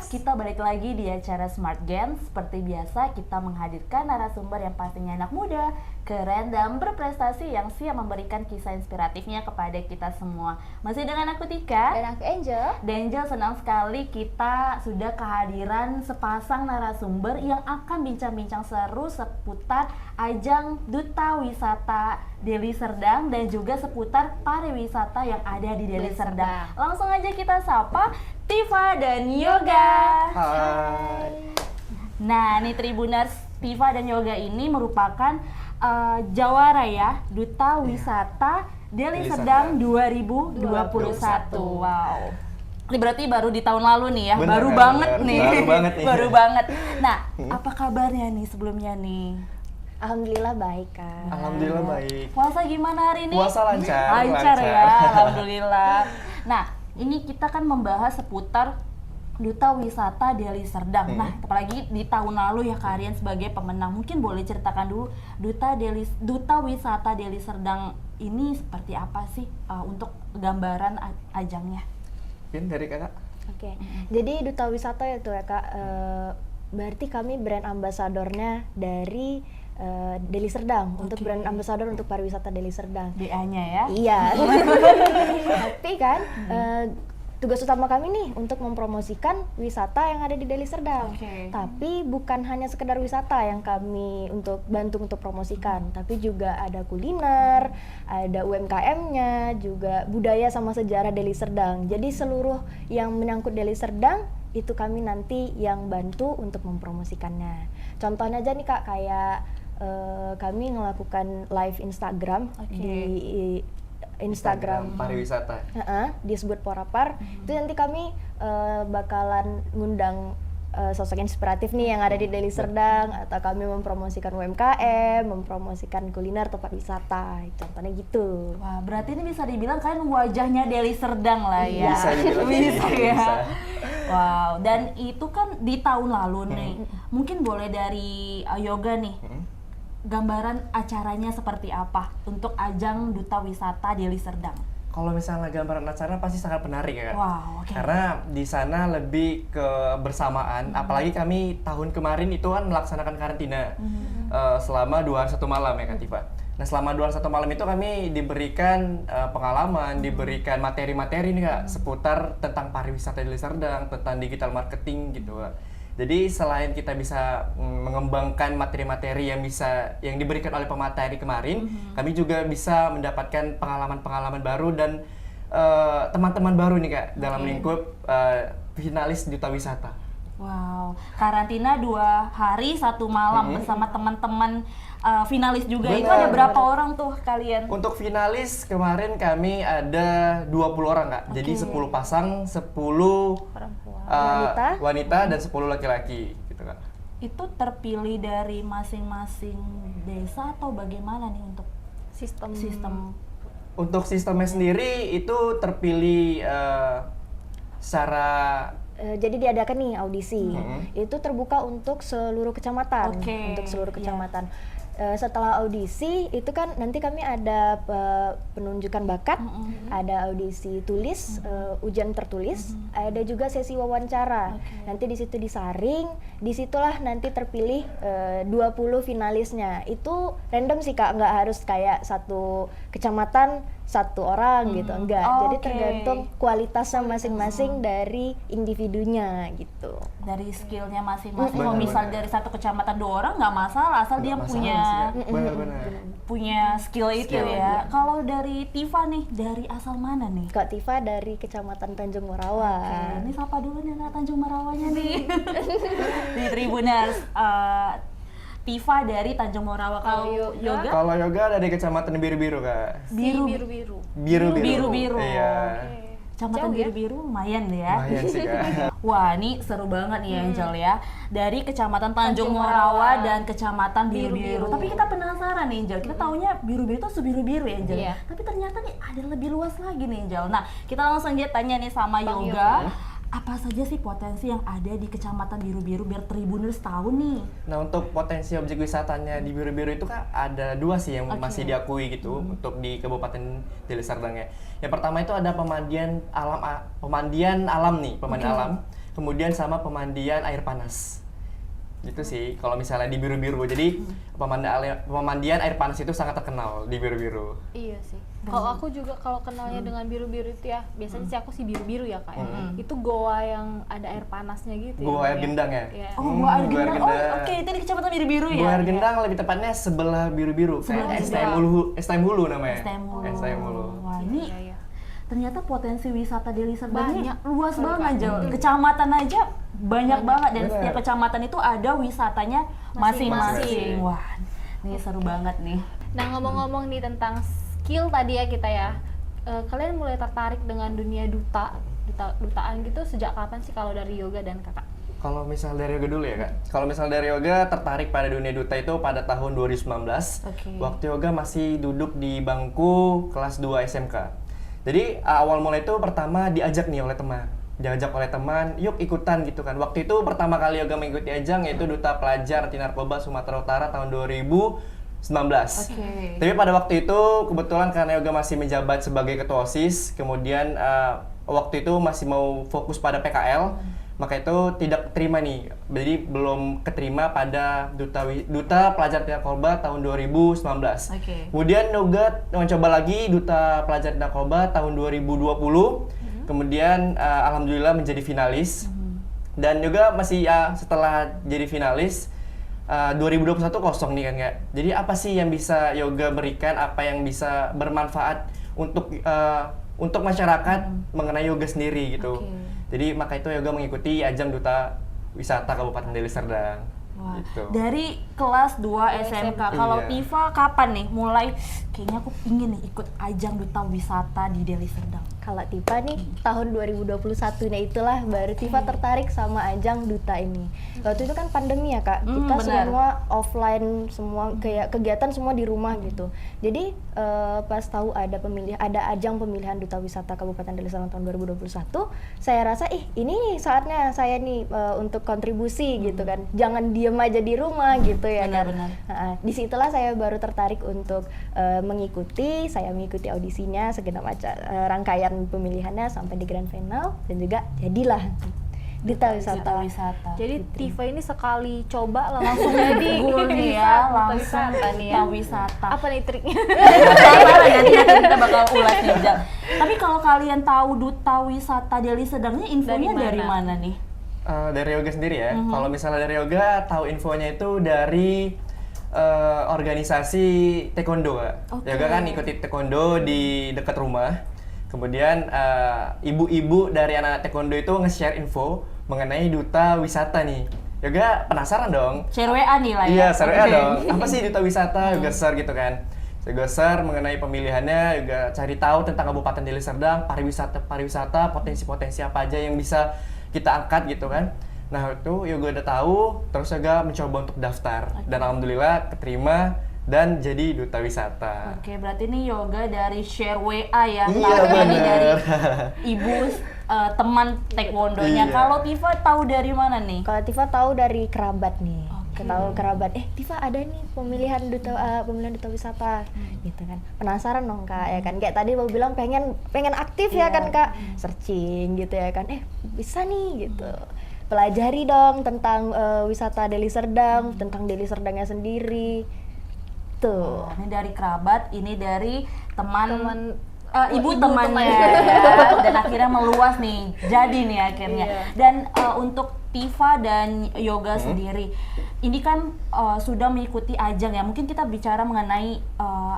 kita balik lagi di acara Smart Gens. Seperti biasa, kita menghadirkan narasumber yang pastinya anak muda, keren, dan berprestasi yang siap memberikan kisah inspiratifnya kepada kita semua. Masih dengan aku Tika dan aku Angel. Angel, senang sekali kita sudah kehadiran sepasang narasumber yang akan bincang-bincang seru seputar ajang Duta Wisata Deli Serdang dan juga seputar pariwisata yang ada di Deli Serdang. Langsung aja kita sapa Tifa dan Yoga. Hai. Nah, nih Tribuners, Tifa dan Yoga ini merupakan jawara ya Duta Wisata Deli Serdang 2021. Wow. Ini berarti baru di tahun lalu nih ya. Bener, baru banget nih. Baru banget nih. Baru banget. Nah, apa kabarnya nih sebelumnya nih? Alhamdulillah baik, Kak. Alhamdulillah baik. Puasa gimana hari ini? Puasa lancar. Lancar ya, alhamdulillah. Nah, ini kita kan membahas seputar Duta Wisata Deli Serdang. Nah, apalagi di tahun lalu ya kalian sebagai pemenang. Mungkin boleh ceritakan dulu Duta Wisata Deli Serdang ini seperti apa sih untuk gambaran ajangnya? Mungkin dari kakak. Oke. Jadi Duta Wisata itu ya, Kak. Berarti kami brand ambasadornya dari Deli Serdang, untuk brand ambassador untuk pariwisata Deli Serdang. DA-nya ya? Iya. Tapi kan tugas utama kami nih untuk mempromosikan wisata yang ada di Deli Serdang. Tapi bukan hanya sekedar wisata yang kami untuk bantu untuk promosikan, tapi juga ada kuliner, ada UMKM-nya, juga budaya sama sejarah Deli Serdang. Jadi seluruh yang menyangkut Deli Serdang itu kami nanti yang bantu untuk mempromosikannya. Contohnya aja nih Kak, kayak kami melakukan live Instagram di Instagram pariwisata. Disebut Porapar. Itu nanti kami bakalan ngundang sosok inspiratif nih yang ada di Deli Serdang, atau kami mempromosikan UMKM, mempromosikan kuliner tempat wisata. Contohnya gitu. Wah, berarti ini bisa dibilang kalian wajahnya Deli Serdang lah ya. Bisa dibilang bisa ya. Bisa. Wow, dan itu kan di tahun lalu nih. Mungkin boleh dari Yoga nih. Gambaran acaranya seperti apa untuk ajang Duta Wisata Deli Serdang? Kalau misalnya gambaran acara pasti sangat menarik ya, Kak. Wow, Karena di sana lebih ke bersamaan, apalagi kami tahun kemarin itu kan melaksanakan karantina selama 2 hari 1 malam ya Kak Tifa. Nah, selama 2 hari 1 malam itu kami diberikan pengalaman, diberikan materi-materi nih Kak, seputar tentang pariwisata Deli Serdang, tentang digital marketing gitu Kak. Jadi selain kita bisa mengembangkan materi-materi yang diberikan oleh pemateri kemarin, kami juga bisa mendapatkan pengalaman-pengalaman baru dan teman-teman baru nih Kak dalam lingkup finalis Duta Wisata. Wow, karantina 2 hari 1 malam bersama teman-teman finalis juga. Benar, itu ada berapa orang tuh kalian? Untuk finalis kemarin kami ada 20 orang Kak. Jadi 10 pasang, 10 wanita dan 10 laki-laki gitu Kak. Itu terpilih dari masing-masing desa atau bagaimana nih untuk sistem? Untuk sistemnya sendiri itu terpilih secara jadi diadakan nih audisi. Itu terbuka untuk seluruh kecamatan. Untuk seluruh kecamatan. Setelah audisi itu kan nanti kami ada penunjukan bakat, ada audisi tulis, ujian tertulis, ada juga sesi wawancara. Nanti di situ disaring, disitulah nanti terpilih 20 finalisnya. Itu random sih Kak, nggak harus kayak satu kecamatan 1 orang gitu, enggak. Jadi tergantung kualitasnya masing-masing dari individunya gitu. Dari skillnya masing-masing. Mau misal dari satu kecamatan 2 orang nggak masalah, asal dia punya skill itu ya. Kalau dari Tifa nih, dari asal mana nih? Kak Tifa dari Kecamatan Tanjung Morawa. Ini siapa dulu nih anak Tanjung Morawanya nih? Di Tribuners. Tifa dari Tanjung Morawa. Kalau Yoga? Kalau Yoga dari Kecamatan Biru-Biru Kak. Biru-biru. Iya. Kecamatan Biru-Biru lumayan ya. Lumayan sih Kak. Wah, ini seru banget nih Angel ya. Dari Kecamatan Tanjung Morawa dan Kecamatan Biru-Biru. Tapi kita penasaran nih Angel. Kita taunya Biru-Biru itu sebiru-biru ya Angel. Tapi ternyata nih ada lebih luas lagi nih Angel. Nah, kita langsung aja tanya nih sama Yoga. Apa saja sih potensi yang ada di Kecamatan Biru-Biru biar Tribuners tahu nih? Nah, untuk potensi objek wisatanya di Biru-Biru itu Kak ada 2 sih yang masih diakui gitu untuk di Kabupaten Deli Serdang ya. Yang pertama itu ada pemandian alam nih, pemandian alam kemudian sama pemandian air panas. Gitu sih kalau misalnya di Biru-Biru. Jadi pemandian air panas itu sangat terkenal di Biru-Biru. Iya sih. Kalau aku juga kalau kenalnya dengan Biru-Biru itu ya, biasanya sih aku sih Biru-Biru ya Kak. Itu goa yang ada air panasnya gitu. Goa air gendang ya? Iya. Oh, goa air gendang. Oh, oke, itu di Kecamatan Biru-Biru ya. Goa air gendang lebih tepatnya sebelah Biru-Biru. Kayak STM Hulu namanya. STM Hulu. Wah, ini Iya. ternyata potensi wisata Deli Serdang ini Banyak. luas banget aja. Kecamatan aja banyak banget dan Bener. setiap kecamatan itu ada wisatanya masing-masing. Masing-masing. Wah, ini seru banget nih. Nah, ngomong-ngomong nih tentang skill tadi ya kita ya. Kalian mulai tertarik dengan dunia dutaan gitu sejak kapan sih kalau dari Yoga dan Kakak? Kalau misal dari yoga dulu ya Kak. Kalau misal dari yoga tertarik pada dunia duta itu pada tahun 2019. Waktu yoga masih duduk di bangku kelas 2 SMK. Jadi awal mulai itu pertama diajak nih oleh teman. Diajak oleh teman, yuk ikutan gitu kan. Waktu itu pertama kali yoga mengikuti ajang yaitu Duta Pelajar Anti Narkoba Sumatera Utara tahun 2019. Tapi pada waktu itu kebetulan karena yoga masih menjabat sebagai ketua OSIS, kemudian waktu itu masih mau fokus pada PKL, maka itu tidak terima nih. Jadi belum keterima pada Duta Pelajar Anti Narkoba tahun 2019. Kemudian yoga mencoba lagi Duta Pelajar Anti Narkoba tahun 2020. Kemudian alhamdulillah menjadi finalis. Dan juga masih setelah jadi finalis 2021 kosong nih kan Kak. Jadi apa sih yang bisa yoga berikan, apa yang bisa bermanfaat untuk masyarakat mengenai yoga sendiri gitu. Jadi maka itu yoga mengikuti ajang Duta Wisata Kabupaten Deli Serdang. Wah, gitu. dari kelas 2 SMK. Kalau Tifa kapan nih mulai kayaknya aku ingin nih ikut ajang Duta Wisata di Deli Serdang? Kalau Tifa nih tahun 2021-nya itulah baru Tifa tertarik sama ajang Duta ini. Waktu itu kan pandemi ya Kak, kita semua offline, semua kayak kegiatan semua di rumah gitu. Jadi pas tahu ada ajang pemilihan Duta Wisata Kabupaten Deli Serdang tahun 2021, saya rasa ini saatnya saya nih untuk kontribusi gitu kan. Jangan diem aja di rumah gitu ya kan. Disitulah saya baru tertarik untuk mengikuti audisinya, segenap rangkaian pemilihannya sampai di grand final dan juga jadilah Duta Wisata. Jadi Tifa ini sekali coba langsung jadi nih ya, langsung Duta Wisata. Apa nih triknya? Nanti kita bakal ulas nih Jal. Tapi kalau kalian tahu Duta Wisata Deli Serdangnya infonya dari mana nih? Dari yoga sendiri ya. Kalau misalnya dari yoga tahu infonya itu dari organisasi taekwondo. Yoga kan ikuti taekwondo di dekat rumah. Kemudian ibu-ibu dari anak taekwondo itu nge-share info mengenai Duta Wisata nih. Yoga penasaran dong. Share WA nih lah ya. Iya, share WA dong. Apa sih Duta Wisata? Yoga share gitu kan. Yoga share mengenai pemilihannya, Yoga cari tahu tentang Kabupaten Deli Serdang, pariwisata, potensi-potensi apa aja yang bisa kita angkat gitu kan. Nah itu yoga udah tahu, terus yoga mencoba untuk daftar dan alhamdulillah keterima dan jadi Duta Wisata. Oke, berarti ini yoga dari share WA ya, Iya, ini dari ibu teman taekwondonya. Kalau Tifa tahu dari mana nih? Kalau Tifa tahu dari kerabat nih. Tahu kerabat, Tifa ada nih pemilihan Duta Wisata gitu kan. Penasaran dong Kak ya kan. Kayak tadi Bapak bilang pengen aktif ya kan Kak. Searching gitu ya kan. Bisa nih gitu. Pelajari dong tentang wisata Deli Serdang, tentang Deli Serdangnya sendiri. Tuh. Ini dari kerabat, ini dari teman ibu temannya ya. Dan akhirnya meluas nih, jadi nih akhirnya. Dan untuk Tifa dan Yoga sendiri, ini kan sudah mengikuti ajang ya. Mungkin kita bicara mengenai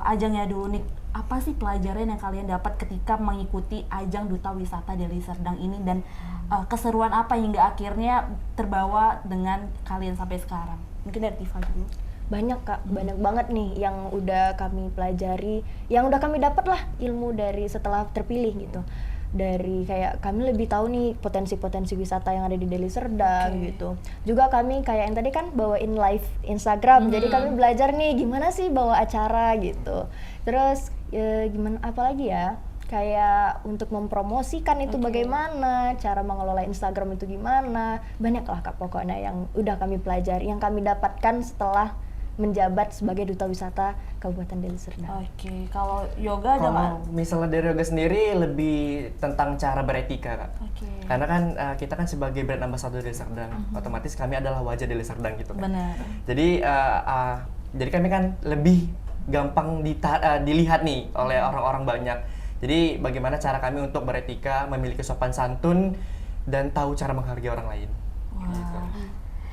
ajangnya dulu nih. Apa sih pelajaran yang kalian dapat ketika mengikuti ajang Duta Wisata Deli Serdang ini, dan keseruan apa hingga akhirnya terbawa dengan kalian sampai sekarang? Mungkin dari Tifa dulu. Banyak Kak, banyak banget nih yang udah kami pelajari, yang udah kami dapat lah ilmu dari setelah terpilih gitu. Dari kayak kami lebih tahu nih potensi-potensi wisata yang ada di Deli Serdang gitu. Juga kami kayak yang tadi kan bawain live Instagram, jadi kami belajar nih gimana sih bawa acara gitu. Terus gimana apalagi ya? Kayak untuk mempromosikan itu bagaimana, cara mengelola Instagram itu gimana. Banyak lah Kak pokoknya yang udah kami pelajari, yang kami dapatkan setelah menjabat sebagai duta wisata Kabupaten Deli Serdang. Oke, kalau yoga ada nggak? Kalau misalnya dari yoga sendiri lebih tentang cara beretika, Kak. Oke. Karena kan kita kan sebagai brand ambassador Deli Serdang, otomatis kami adalah wajah Deli Serdang gitu kan. Benar. Jadi kami kan lebih gampang dilihat nih oleh orang-orang banyak. Jadi bagaimana cara kami untuk beretika, memiliki sopan santun dan tahu cara menghargai orang lain. Wah. Gitu.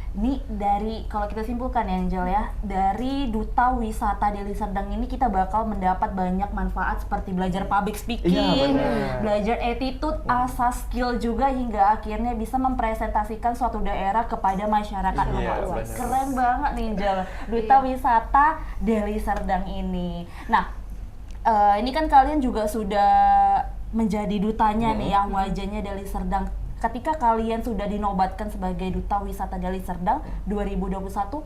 Ini dari, kalau kita simpulkan ya Angel ya, dari Duta Wisata Deli Serdang ini kita bakal mendapat banyak manfaat seperti belajar public speaking, belajar attitude, asas skill juga, hingga akhirnya bisa mempresentasikan suatu daerah kepada masyarakat luas. Keren banget nih Angel, Duta Wisata Deli Serdang ini. Nah, ini kan kalian juga sudah menjadi dutanya nih ya, wajahnya Deli Serdang. Ketika kalian sudah dinobatkan sebagai Duta Wisata Deli Serdang 2021,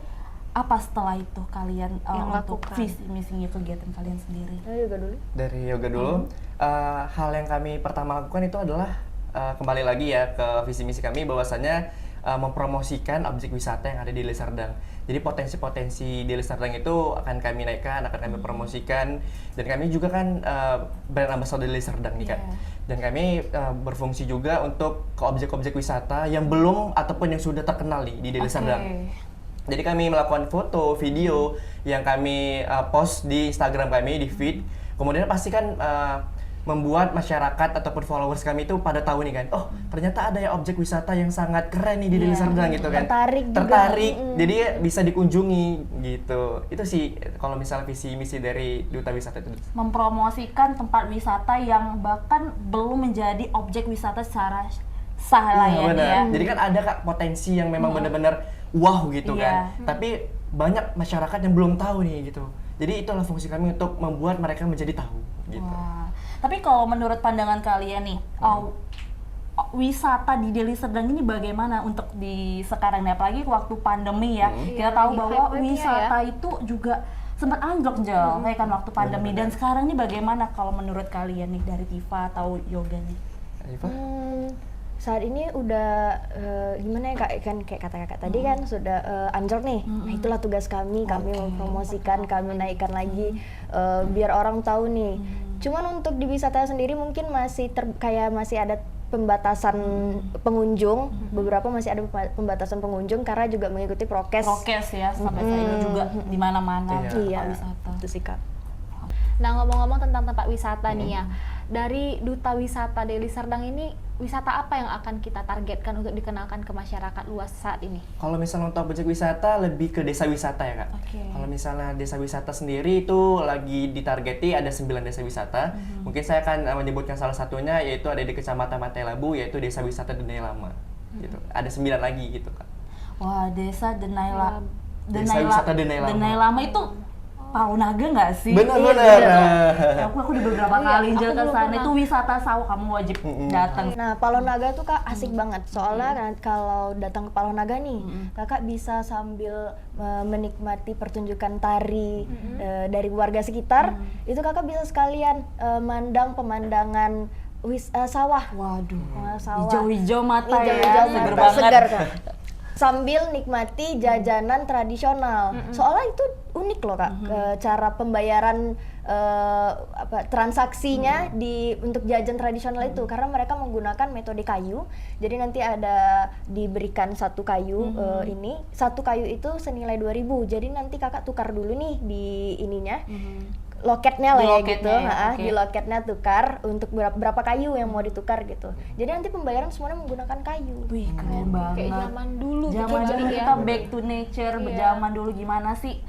apa setelah itu kalian untuk visi misinya kegiatan kalian sendiri? Dari yoga dulu. Hal yang kami pertama lakukan itu adalah kembali lagi ya ke visi misi kami, bahwasannya mempromosikan objek wisata yang ada di Deli Serdang. Jadi potensi-potensi Deli Serdang itu akan kami naikkan, akan kami promosikan, dan kami juga kan brand ambassador Deli Serdang nih kan. Dan kami berfungsi juga untuk ke objek-objek wisata yang belum ataupun yang sudah terkenal nih di Deli Serdang. Jadi kami melakukan foto, video yang kami post di Instagram kami, di feed. Kemudian pasti kan membuat masyarakat ataupun followers kami itu pada tahu nih kan, oh ternyata ada ya objek wisata yang sangat keren nih di Deli Serdang gitu kan. Tertarik, jadi bisa dikunjungi gitu. Itu sih kalau misalnya visi misi dari Duta Wisata itu. Mempromosikan tempat wisata yang bahkan belum menjadi objek wisata secara sah lah ya. Jadi kan ada Kak potensi yang memang benar-benar wow gitu kan. Tapi banyak masyarakat yang belum tahu nih gitu. Jadi itulah fungsi kami untuk membuat mereka menjadi tahu gitu. Wah. Tapi kalau menurut pandangan kalian nih, wisata di Deli Serdang ini bagaimana untuk di sekarang nih, apalagi waktu pandemi ya. Kita tahu bahwa wisata itu juga sempat anjlok Jel, kan waktu pandemi. Dan sekarang ini bagaimana kalau menurut kalian nih dari Tifa atau Yoga nih? Saat ini udah gimana ya Kak, kan kayak kata Kakak tadi kan sudah anjlok nih. Nah itulah tugas kami mempromosikan, kami naikkan lagi biar orang tahu nih. Cuman untuk di wisata sendiri mungkin masih masih ada pembatasan pengunjung, beberapa masih ada pembatasan pengunjung karena juga mengikuti prokes ya, sampai saat ini juga di mana-mana wisata. Itu sih Kak. Nah ngomong-ngomong tentang tempat wisata nih ya, dari Duta Wisata Deli Serdang ini, wisata apa yang akan kita targetkan untuk dikenalkan ke masyarakat luas saat ini? Kalau misalnya untuk objek wisata lebih ke desa wisata ya Kak. Kalau misalnya desa wisata sendiri itu lagi ditargeti ada 9 desa wisata. Mungkin saya akan menyebutkan salah satunya, yaitu ada di Kecamatan Pantai Labu, yaitu Desa Wisata Denai Lama. Gitu. Ada 9 lagi gitu Kak. Wah, Desa Denai Lama. Desa Wisata Denai Lama. Denai Lama itu Paunaga nggak sih? Benar-benar. Aku udah beberapa kali ke sana. Itu wisata sawah, kamu wajib datang. Nah, Paunaga tuh Kak asik banget. Soalnya kalau datang ke Paunaga nih, Kakak bisa sambil menikmati pertunjukan tari dari warga sekitar. Itu Kakak bisa sekalian mandang pemandangan sawah. Waduh. Sawah. Hijau-hijau mata ya. Seger banget. Segar Kak. Sambil nikmati jajanan tradisional. Soalnya itu unik loh Kak, cara pembayaran transaksinya untuk jajan tradisional itu, karena mereka menggunakan metode kayu. Jadi nanti ada diberikan satu kayu satu kayu itu senilai 2.000. Jadi nanti Kakak tukar dulu nih di ininya. Loketnya lah ya gitu, di loketnya tukar untuk berapa kayu yang mau ditukar gitu. Jadi nanti pembayaran semuanya menggunakan kayu. Wih keren banget. Kayak zaman dulu. Zaman dulu kita back to nature, zaman dulu gimana sih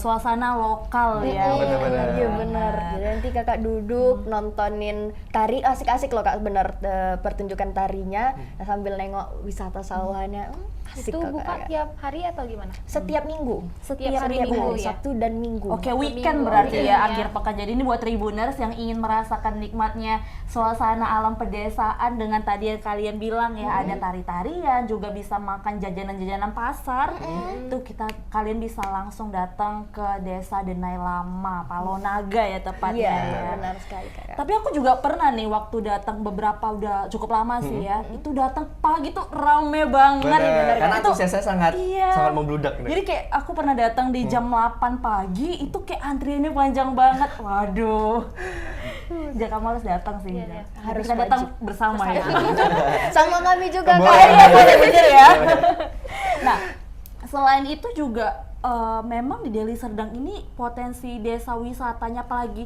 suasana lokal ya. Iya benar. Jadi nanti Kakak duduk nontonin tari, asik-asik loh Kak, bener pertunjukan tarinya sambil nengok wisata sawahnya. Itu buka tiap hari atau gimana? Setiap minggu. Setiap hari Minggu ya? Sabtu dan Minggu. Oke, weekend berarti ya, akhir pekan. Jadi ini buat Tribuners yang ingin merasakan nikmatnya suasana alam pedesaan dengan tadi yang kalian bilang ya, ada tari-tarian, juga bisa makan jajanan-jajanan pasar. Itu kalian bisa langsung datang datang ke desa Denai Lama, Palonaga ya tepatnya. Iya, benar sekali Kak. Tapi aku juga pernah nih waktu datang beberapa udah cukup lama sih ya. Itu datang pagi tuh rame banget. Bener, karena itu, antusiasnya sangat membludak. Jadi kayak aku pernah datang di jam 8 pagi, itu kayak antriannya panjang banget. Waduh. Jaka males datang sih. Harus kita datang bersama ya. Sama kami juga Kak. Boleh bener ya. Nah, selain itu juga memang di Deli Serdang ini potensi desa wisatanya, apalagi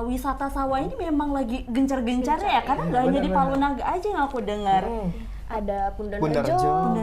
wisata sawah ini memang lagi gencar-gencarnya ya, karena nggak hanya di Palonaga aja yang aku dengar. Ada Pundarejo,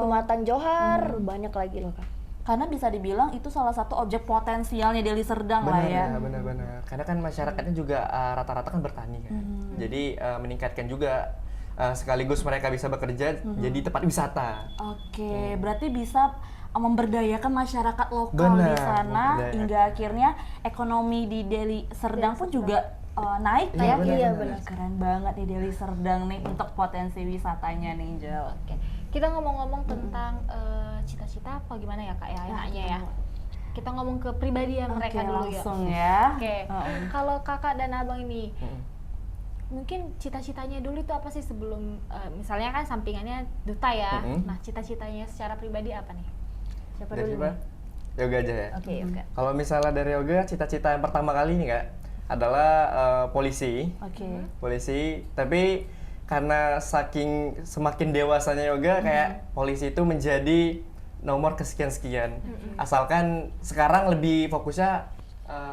Pematang Johar, banyak lagi loh Kak. Karena bisa dibilang itu salah satu objek potensialnya Deli Serdang lah ya. Benar. Karena kan masyarakatnya juga rata-rata kan bertani kan. Jadi meningkatkan juga sekaligus mereka bisa bekerja jadi tempat wisata. Oke, berarti bisa memberdayakan masyarakat lokal di sana hingga akhirnya ekonomi di Deli Serdang pun juga naik ya. Iya benar. Keren banget nih Deli Serdang nih untuk potensi wisatanya nih, Jel. Oke. Kita ngomong-ngomong tentang cita-cita apa gimana ya Kak ya enaknya ya. Kita ngomong ke pribadi mereka dulu langsung ya. Oke. Kalau Kakak dan Abang ini mungkin cita-citanya dulu itu apa sih sebelum misalnya kan sampingannya duta ya. Nah, cita-citanya secara pribadi apa nih? Siapa dulu? Yoga aja ya. Oke, Yoga. Kalau misalnya dari Yoga, cita-cita yang pertama kali nih Kak adalah polisi. Polisi, tapi karena semakin dewasanya Yoga kayak polisi itu menjadi nomor kesekian-sekian. Asalkan sekarang lebih fokusnya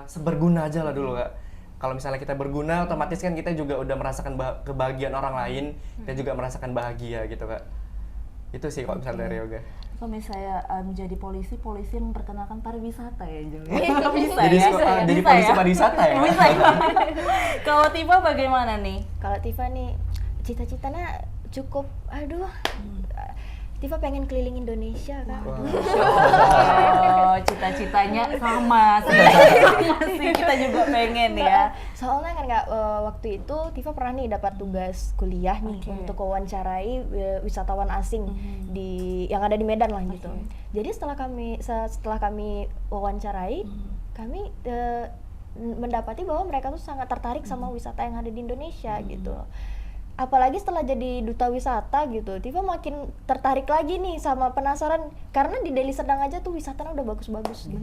seberguna aja lah dulu Kak. Kalau misalnya kita berguna, otomatis kan kita juga udah merasakan kebahagiaan orang lain, kita juga merasakan bahagia gitu Kak. Itu sih kalau misalnya dari Yoga. Kalau misalnya menjadi polisi yang memperkenalkan pariwisata ya, Jel. Bisa jadi ya? jadi polisi pariwisata ya? Bisa ya? Kalau Tifa bagaimana nih? Kalau Tifa nih, cita-citanya cukup, Tifa pengen keliling Indonesia Kak. Oh, cita-citanya sama sih, kita juga pengen ya. Soalnya kan Kak, waktu itu Tifa pernah nih dapat tugas kuliah nih untuk wawancarai wisatawan asing yang ada di Medan lah gitu. Jadi setelah kami wawancarai, kami mendapati bahwa mereka tuh sangat tertarik sama wisata yang ada di Indonesia gitu. Apalagi setelah jadi duta wisata gitu, Tifa makin tertarik lagi nih sama penasaran, karena di Deli Serdang aja tuh wisatanya udah bagus-bagus gitu.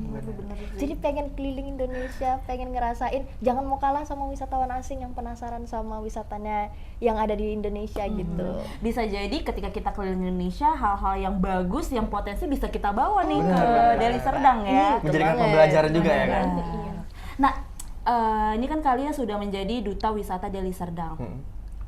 Jadi pengen keliling Indonesia, pengen ngerasain, jangan mau kalah sama wisatawan asing yang penasaran sama wisatanya yang ada di Indonesia gitu. Bisa jadi ketika kita keliling Indonesia, hal-hal yang bagus, yang potensi bisa kita bawa nih ke Deli Serdang ya. Menjadikan pembelajaran juga ya kan? Nah, ini kan kalian sudah menjadi duta wisata Deli Serdang.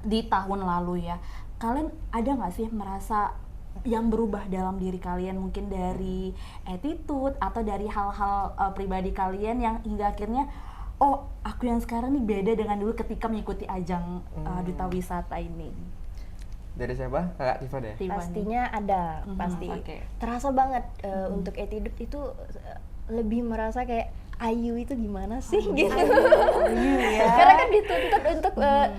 Di tahun lalu ya, kalian ada nggak sih merasa yang berubah dalam diri kalian, mungkin dari attitude atau dari hal-hal pribadi kalian yang hingga akhirnya oh aku yang sekarang nih beda dengan dulu ketika mengikuti ajang duta wisata ini? Dari siapa? Kakak Tifa deh? Pastinya ada, pasti. Terasa banget untuk attitude itu lebih merasa kayak Ayu itu gimana sih gitu. Ya. Karena kan dituntut untuk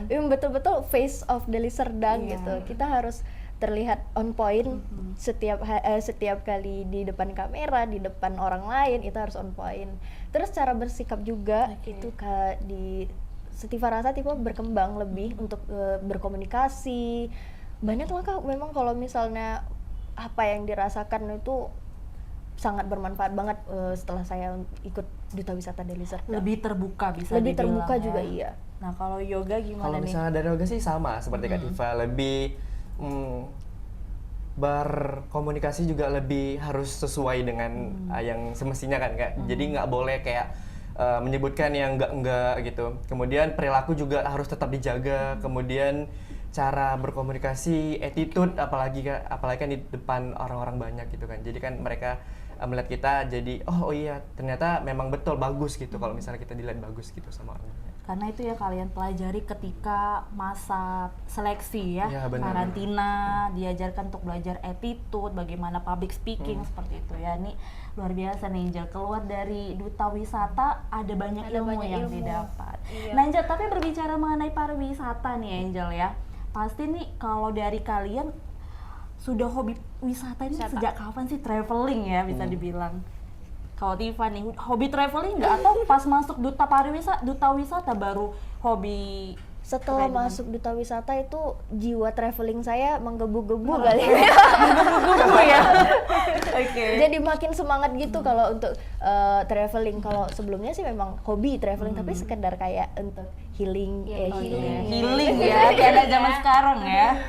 yang betul-betul face of Deli Serdang gitu. Kita harus terlihat on point setiap kali di depan kamera, di depan orang lain itu harus on point. Terus cara bersikap juga itu Tifa rasa Tifa berkembang lebih untuk berkomunikasi. Banyak lah Kak, memang kalau misalnya apa yang dirasakan itu sangat bermanfaat banget setelah saya ikut duta wisata Deli Serdang. Lebih terbuka bisa lebih dibilang terbuka ya. juga iya. Nah kalau Yoga gimana kalau nih? Kalau misalnya dari Yoga sih sama seperti Kak Tifa, lebih berkomunikasi juga lebih harus sesuai dengan yang semestinya kan Kak. Jadi nggak boleh kayak menyebutkan yang enggak gitu. Kemudian perilaku juga harus tetap dijaga. Kemudian cara berkomunikasi, attitude apalagi kan di depan orang-orang banyak gitu kan. Jadi kan mereka melihat kita jadi oh iya ternyata memang betul bagus gitu kalau misalnya kita dilihat bagus gitu sama orang. Karena itu ya kalian pelajari ketika masa seleksi ya karantina, diajarkan untuk belajar attitude, bagaimana public speaking seperti itu ya. Ini luar biasa nih Angel, keluar dari duta wisata ada banyak ilmu yang didapat. Nah Angel, tapi berbicara mengenai pariwisata nih Angel ya, pasti nih kalau dari kalian sudah hobi wisata ini sejak kapan sih traveling ya bisa dibilang? Kalau Tifa nih, hobi traveling nggak atau pas masuk duta wisata baru hobi? Setelah masuk duta wisata itu jiwa traveling saya menggebu-gebu kali. Menggebu-gebu ya. Oke. Jadi makin semangat gitu kalau untuk traveling. Kalau sebelumnya sih memang hobi traveling, tapi sekedar kayak untuk healing, healing ya, kayak zaman sekarang ya.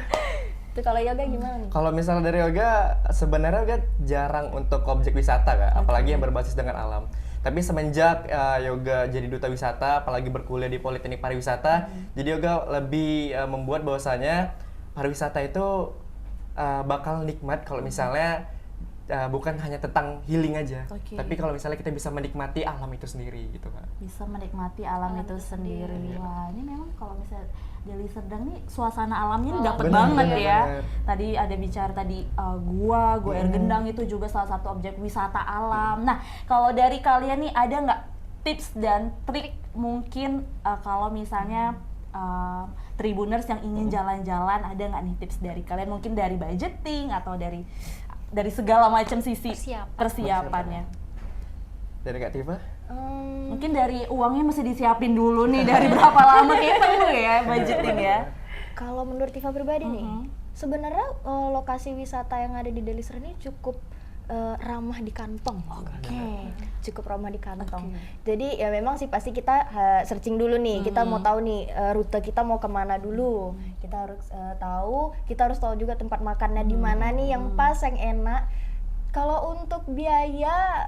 Itu kalau yoga gimana nih? Kalau misalnya dari yoga, sebenarnya yoga jarang untuk objek wisata Kak, apalagi yang berbasis dengan alam. Tapi semenjak yoga jadi duta wisata, apalagi berkuliah di Politeknik Pariwisata, jadi yoga lebih membuat bahwasanya pariwisata itu bakal nikmat kalau misalnya bukan hanya tentang healing aja, tapi kalau misalnya kita bisa menikmati alam itu sendiri gitu Kak. Bisa menikmati alam itu sendiri. Wah, ini memang kalau misalnya Deli Serdang nih suasana alamnya dapet banget ya. Tadi ada bicara gua air gendang itu juga salah satu objek wisata alam. Nah, kalau dari kalian nih ada nggak tips dan trik mungkin kalau misalnya Tribuners yang ingin jalan-jalan, ada nggak nih tips dari kalian? Mungkin dari budgeting atau dari segala macam sisi persiapannya. Dari Kak Tifa? Mungkin dari uangnya mesti disiapin dulu nih, dari berapa lama kayak perlu ya budgeting ya. Kalau menurut Tifa pribadi nih, sebenarnya lokasi wisata yang ada di Deli Serdang ini cukup ramah di kantong. Cukup ramah di kantong. Jadi ya memang sih pasti kita searching dulu nih, kita mau tahu nih rute kita mau kemana dulu. Kita harus kita harus tahu juga tempat makannya di mana nih yang pas, yang enak. Kalau untuk biaya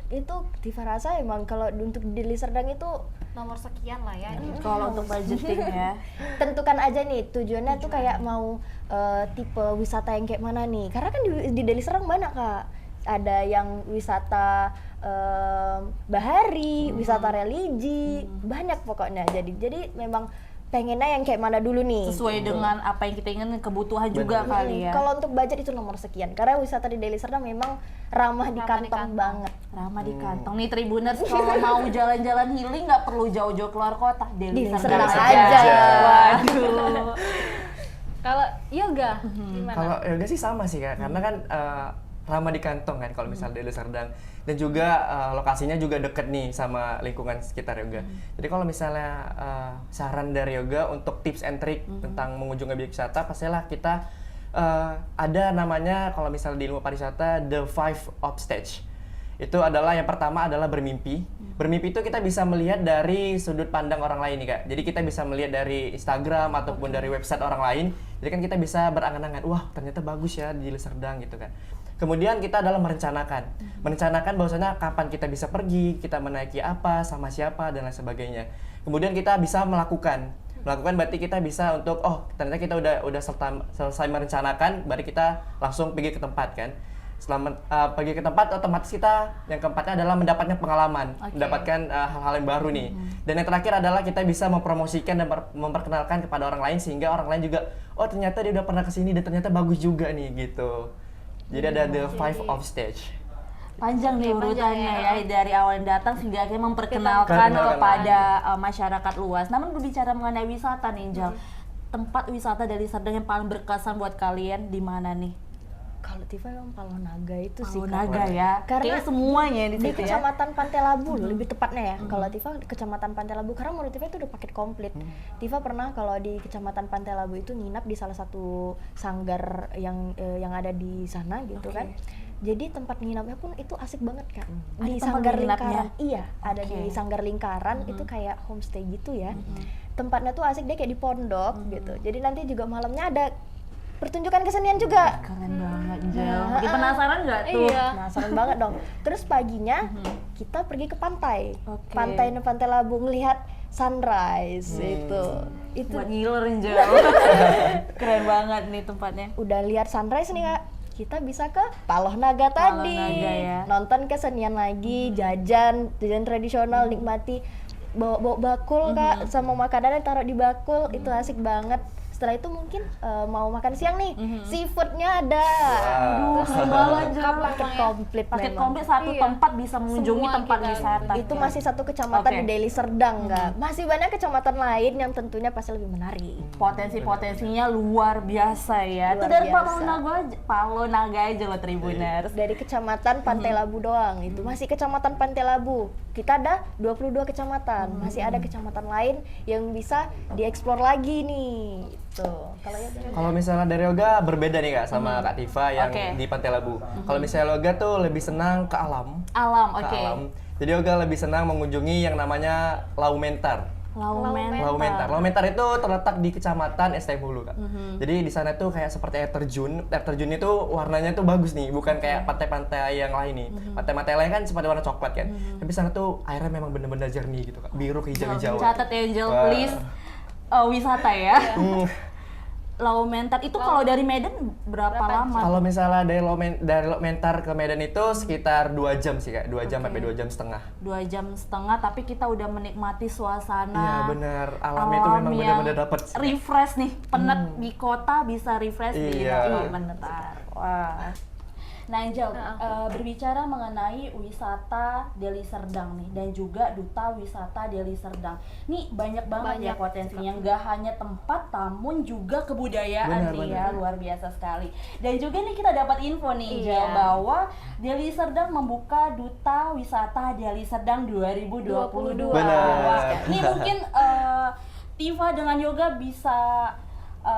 itu Tifa rasa emang kalau untuk Deli Serdang itu nomor sekian lah ya. Kalau untuk budgeting ya. Tentukan aja nih tujuannya tuh kayak mau tipe wisata yang kayak mana nih. Karena kan di Deli Serdang banyak Kak. Ada yang wisata bahari, wisata religi, banyak pokoknya. Jadi memang pengennya yang kayak mana dulu nih. Sesuai dengan apa yang kita ingin, kebutuhan juga kali ya. Kalau untuk budget itu nomor sekian. Karena wisata di Deli Serdang memang ramah di kantong banget. Ramah di kantong. Nih Tribuners kalau mau jalan-jalan healing nggak perlu jauh-jauh keluar kota. Deli Serdang aja. Waduh. Kalau yoga gimana? Kalau yoga sih sama sih Kak, karena kan ramah di kantong kan kalau misalnya Deli Serdang, dan juga lokasinya juga deket nih sama lingkungan sekitar yoga. Jadi kalau misalnya saran dari yoga untuk tips and trick tentang mengunjungi objek wisata, pastilah kita ada namanya kalau misalnya di ilmu pariwisata the 5 upstage. Itu adalah yang pertama adalah bermimpi. Bermimpi itu kita bisa melihat dari sudut pandang orang lain nih Kak. Jadi kita bisa melihat dari Instagram ataupun dari website orang lain. Jadi kan kita bisa berangan-angan, wah ternyata bagus ya di Deli Serdang gitu kan. Kemudian kita adalah merencanakan bahwasanya kapan kita bisa pergi, kita menaiki apa, sama siapa dan lain sebagainya. Kemudian kita bisa melakukan berarti kita bisa untuk ternyata kita udah selesai merencanakan, berarti kita langsung pergi ke tempat kan. Setelah pergi ke tempat, otomatis kita yang keempatnya adalah mendapatkan pengalaman, mendapatkan hal-hal yang baru nih. Dan yang terakhir adalah kita bisa mempromosikan dan memperkenalkan kepada orang lain, sehingga orang lain juga ternyata dia udah pernah kesini dan ternyata bagus juga nih gitu. Jadi ada the 5 upstage. Panjang nih urutannya ya, dari awal datang sehingga akhirnya memperkenalkan kepada masyarakat luas. Namun berbicara mengenai wisata nih Jal, tempat wisata Deli Serdang yang paling berkesan buat kalian di mana nih? Kalau Tifa memang Paloh Naga itu sih. Paloh Naga ya. Karena semuanya di Kecamatan Pantai Labu lebih tepatnya ya. Kalau Tifa Kecamatan Pantai Labu, karena menurut Tifa itu udah paket komplit. Tifa pernah kalau di Kecamatan Pantai Labu itu nginap di salah satu sanggar yang ada di sana gitu kan. Jadi tempat nginapnya pun itu asik banget kan. Di sanggar lingkaran. Iya, ada di sanggar lingkaran itu kayak homestay gitu ya. Tempatnya tuh asik, dia kayak di pondok gitu. Jadi nanti juga malamnya ada pertunjukan kesenian juga. Keren banget, Jel. Penasaran nggak tuh? Iya. Penasaran banget dong. Terus paginya kita pergi ke pantai. Pantai Labu ngelihat sunrise itu buat ngiler, Jel. Keren banget nih tempatnya. Udah lihat sunrise nih Kak, kita bisa ke Paloh Naga tadi. Ya. Nonton kesenian lagi, jajan tradisional, nikmati bawa bakul Kak, sama makanannya taruh di bakul, itu asik banget. Setelah itu mungkin mau makan siang nih, seafoodnya ada. Aduh, keren banget Jel. Paket komplit Paket memang. komplit satu tempat bisa mengunjungi Semua tempat kita wisata. Itu masih satu kecamatan Oke. di Deli Serdang, nggak? Masih banyak kecamatan lain yang tentunya pasti lebih menarik. Potensi-potensinya luar biasa ya. Itu Luar dari biasa. Palonaga aja loh Tribuners. Dari kecamatan Pantai Labu doang, itu masih kecamatan Pantai Labu. Kita ada 22 kecamatan, masih ada kecamatan lain yang bisa dieksplor lagi nih. Tuh, kalau ya Kalau misalnya dari Yoga berbeda nih Kak sama Kak Tifa yang Oke. di Pantai Labu. Kalau misalnya Yoga tuh lebih senang ke alam. Alam, Ke oke. alam. Jadi Yoga lebih senang mengunjungi yang namanya Laumentar. Laumentar. Laumentar itu terletak di Kecamatan STM Hulu, Kak. Jadi di sana tuh kayak seperti air terjun. Air terjun itu warnanya tuh bagus nih, bukan kayak pantai-pantai yang lain nih. Pantai-pantai lain kan seperti warna coklat kan. Tapi sana tuh airnya memang bener-bener jernih gitu, Kak. Biru kehijau-hijauan. Catat Angel, Wah. please. Wisata ya. Laumentar itu kalau dari Medan berapa lama? Kalau misalnya dari Laumentar ke Medan itu sekitar 2 jam sih, Kak. 2 jam sampai 2 jam setengah. 2 jam setengah, tapi kita udah menikmati suasana. Iya benar, alamnya itu memang yang benar-benar dapet. refresh nih, penat di kota bisa refresh di Iya. Laumentar. Wah. Nah Angel, berbicara mengenai wisata Deli Serdang nih dan juga Duta Wisata Deli Serdang. Nih banyak banget ya potensinya, nggak hanya tempat, namun juga kebudayaan nih ya, luar biasa sekali. Dan juga nih kita dapat info nih Angel, bahwa Deli Serdang membuka Duta Wisata Deli Serdang 2022. Benar. Wah, ini mungkin Tifa dengan Yoga bisa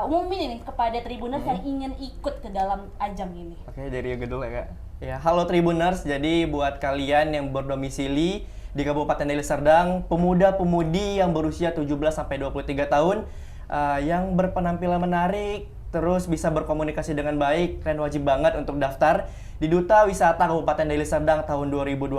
umumin ini kepada Tribuners yang ingin ikut ke dalam ajang ini. Oke, dari Yoga dulu ya, Kak. Ya, halo Tribuners. Jadi buat kalian yang berdomisili di Kabupaten Deli Serdang, pemuda-pemudi yang berusia 17 sampai 23 tahun yang berpenampilan menarik, terus bisa berkomunikasi dengan baik, kalian wajib banget untuk daftar di Duta Wisata Kabupaten Deli Serdang tahun 2022.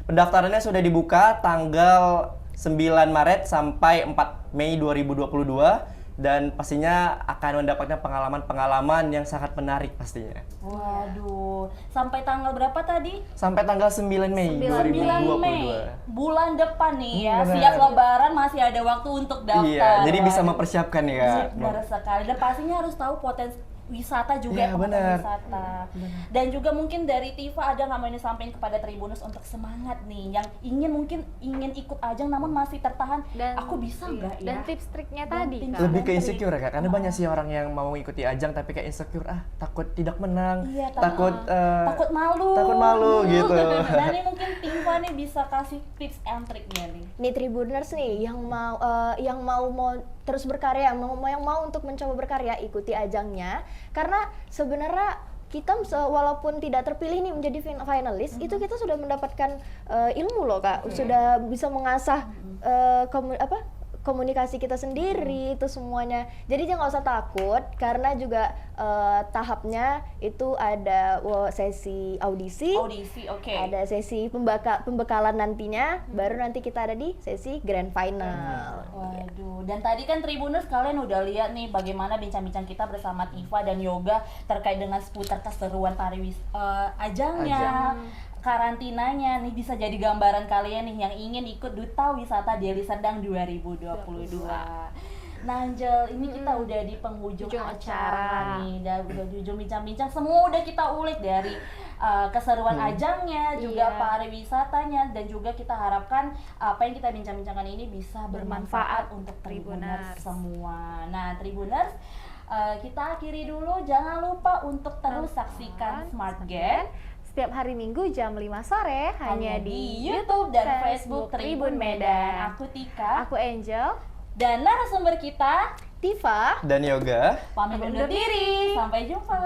Pendaftarannya sudah dibuka tanggal 9 Maret sampai 4 Mei 2022. Dan pastinya akan mendapatkan pengalaman-pengalaman yang sangat menarik pastinya. Waduh, sampai tanggal berapa tadi? Sampai tanggal 9 Mei 9 2022. Mei, bulan depan nih ya, Benar. siap lebaran masih ada waktu untuk daftar. Iya, jadi bisa Waduh. mempersiapkan ya. Benar sekali, dan pastinya harus tahu potensi wisata juga, Iya, benar. wisata. Dan juga mungkin dari Tifa ada nggak mau ini sampaikan kepada Tribuners untuk semangat nih, yang ingin ikut ajang namun masih tertahan, aku bisa nggak ya? Dan tips triknya Dan tadi tips- Kak. Lebih ke insecure ya, Kak, karena banyak sih orang yang mau ikuti ajang tapi kayak insecure, takut tidak menang, Iya, takut takut malu. takut malu gitu. Nah ini mungkin Tifa nih bisa kasih tips and triknya nih. nih Tribuners nih yang mau terus berkarya, yang mau untuk mencoba berkarya, ikuti ajangnya. Karena sebenarnya kita walaupun tidak terpilih nih menjadi finalis, itu kita sudah mendapatkan ilmu loh Kak, sudah bisa mengasah komunikasi kita sendiri itu semuanya. Jadi jangan usah takut karena juga tahapnya itu ada sesi audisi, Oke. ada sesi pembekalan nantinya, baru nanti kita ada di sesi grand final. Waduh, dan tadi kan Tribuners kalian udah lihat nih bagaimana bincang-bincang kita bersama Tifa dan Yoga terkait dengan seputar keseruan ajangnya, karantinanya. Nih bisa jadi gambaran kalian nih yang ingin ikut Duta Wisata Deli Serdang 2022. Nah Angel, ini kita udah di penghujung acara nih, udah di ujung bincang-bincang, semua udah kita ulik dari keseruan ajangnya, juga pariwisatanya, dan juga kita harapkan apa yang kita bincang-bincangkan ini bisa bermanfaat untuk Tribuners semua. Nah Tribuners, kita akhiri dulu, jangan lupa untuk terus saksikan Smart Gen Setiap hari Minggu jam 5 sore hanya di YouTube dan Facebook Tribun Medan. Aku Tika, Aku Angel. dan narasumber kita Tifa Dan Yoga. pamit undur diri. Sampai jumpa.